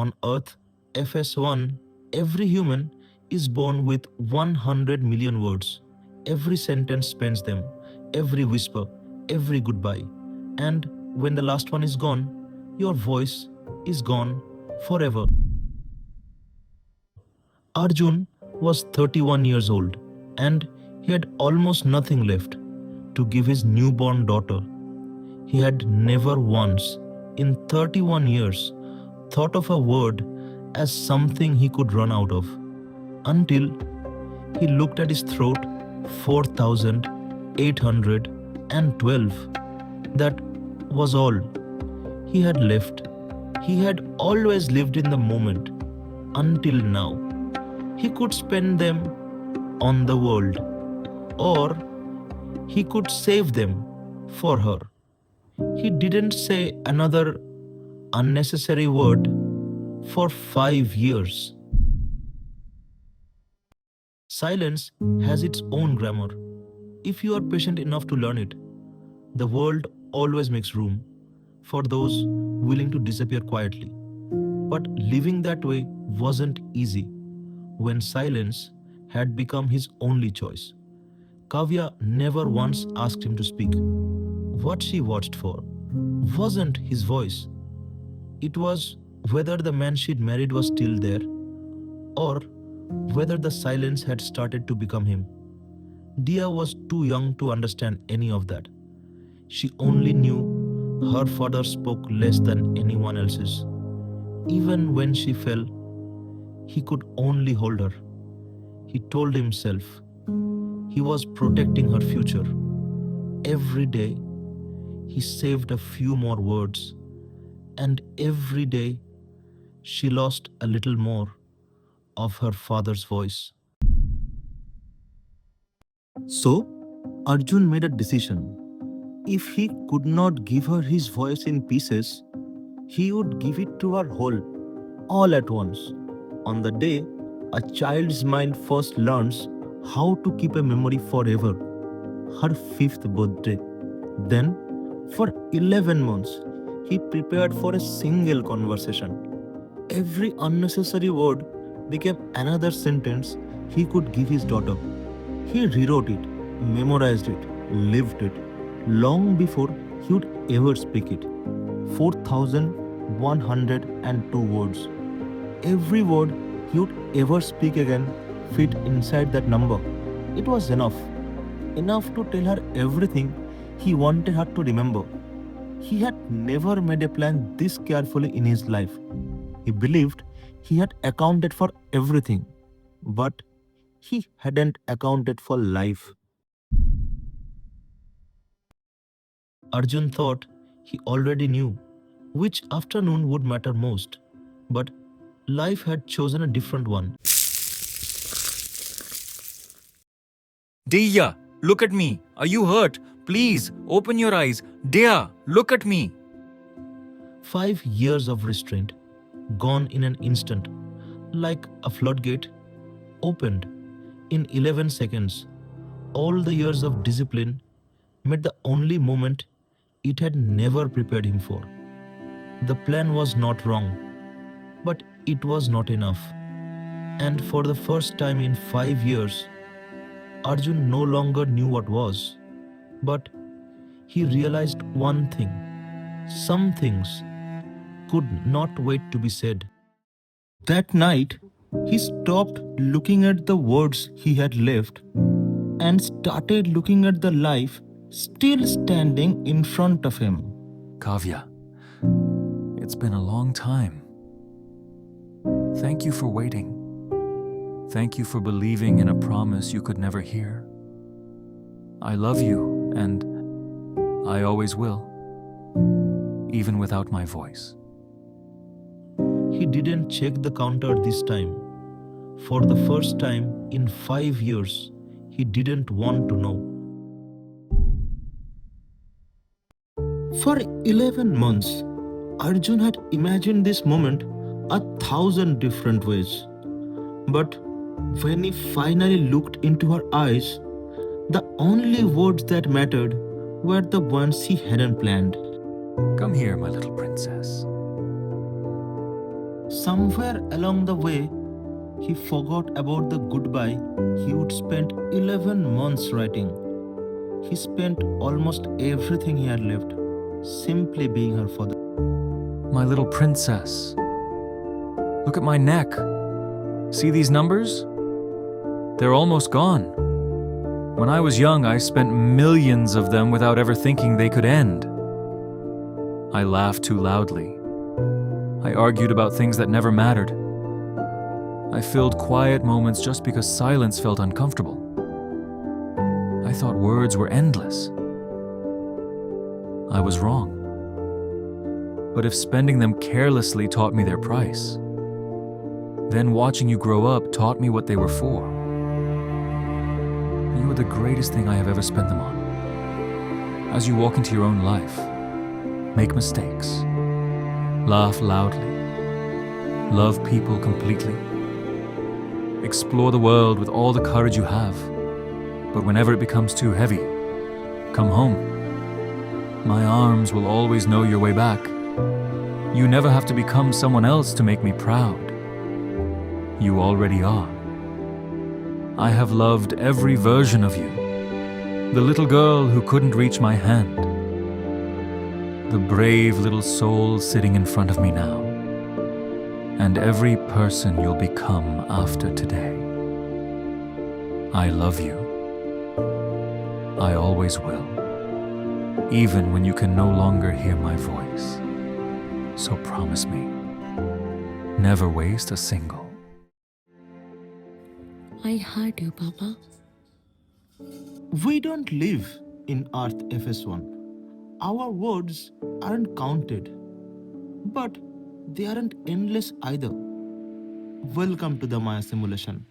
On Earth, FS1, every human is born with 100 million words. Every sentence spans them, every whisper, every goodbye. And when the last one is gone, your voice is gone forever. Arjun was 31 years old and he had almost nothing left to give his newborn daughter. He had never once, in 31 years, thought of a word as something he could run out of, until he looked at his throat 4,812. That was all he had left. He had always lived in the moment until now. He could spend them on the world, or he could save them for her. He didn't say another unnecessary word for 5 years. Silence has its own grammar. If you are patient enough to learn it, the world always makes room for those willing to disappear quietly. But living that way wasn't easy when silence had become his only choice. Kavya never once asked him to speak. What she watched for wasn't his voice. It was whether the man she'd married was still there, or whether the silence had started to become him. Dia was too young to understand any of that. She only knew her father spoke less than anyone else's. Even when she fell, he could only hold her. He told himself he was protecting her future. Every day, he saved a few more words, and every day, she lost a little more of her father's voice. So, Arjun made a decision. If he could not give her his voice in pieces, he would give it to her whole, all at once. On the day a child's mind first learns how to keep a memory forever, her 5th birthday. Then, for 11 months, he prepared for a single conversation. Every unnecessary word became another sentence he could give his daughter. He rewrote it, memorized it, lived it, long before he would ever speak it. 4,102 words. Every word he would ever speak again fit inside that number. It was enough. Enough to tell her everything he wanted her to remember. He had never made a plan this carefully in his life. He believed he had accounted for everything, but he hadn't accounted for life. Arjun thought he already knew which afternoon would matter most, but life had chosen a different one. Dia, look at me. Are you hurt? Please, open your eyes. Dia, look at me. 5 years of restraint, gone in an instant, like a floodgate, opened in 11 seconds. All the years of discipline met the only moment it had never prepared him for. The plan was not wrong, but it was not enough. And for the first time in 5 years, Arjun no longer knew what was, but he realized one thing. Some things could not wait to be said. That night, he stopped looking at the words he had left and started looking at the life still standing in front of him. Kavya, it's been a long time. Thank you for waiting. Thank you for believing in a promise you could never hear. I love you, and I always will, even without my voice. He didn't check the counter this time. For the first time in 5 years, he didn't want to know. For 11 months, Arjun had imagined this moment 1,000 different ways. But when he finally looked into her eyes, the only words that mattered were the ones he hadn't planned. Come here, my little princess. Somewhere along the way, he forgot about the goodbye he would spend 11 months writing. He spent almost everything he had left simply being her father. My little princess. Look at my neck. See these numbers? They're almost gone. When I was young, I spent millions of them without ever thinking they could end. I laughed too loudly. I argued about things that never mattered. I filled quiet moments just because silence felt uncomfortable. I thought words were endless. I was wrong. But if spending them carelessly taught me their price, then watching you grow up taught me what they were for. You are the greatest thing I have ever spent them on. As you walk into your own life, make mistakes, laugh loudly, love people completely, explore the world with all the courage you have, but whenever it becomes too heavy, come home. My arms will always know your way back. You never have to become someone else to make me proud. You already are. I have loved every version of you. The little girl who couldn't reach my hand. The brave little soul sitting in front of me now. And every person you'll become after today. I love you. I always will. Even when you can no longer hear my voice. So promise me, never waste a single. I heard you, Papa. We don't live in Earth FS1. Our words aren't counted, but they aren't endless either. Welcome to the Maya simulation.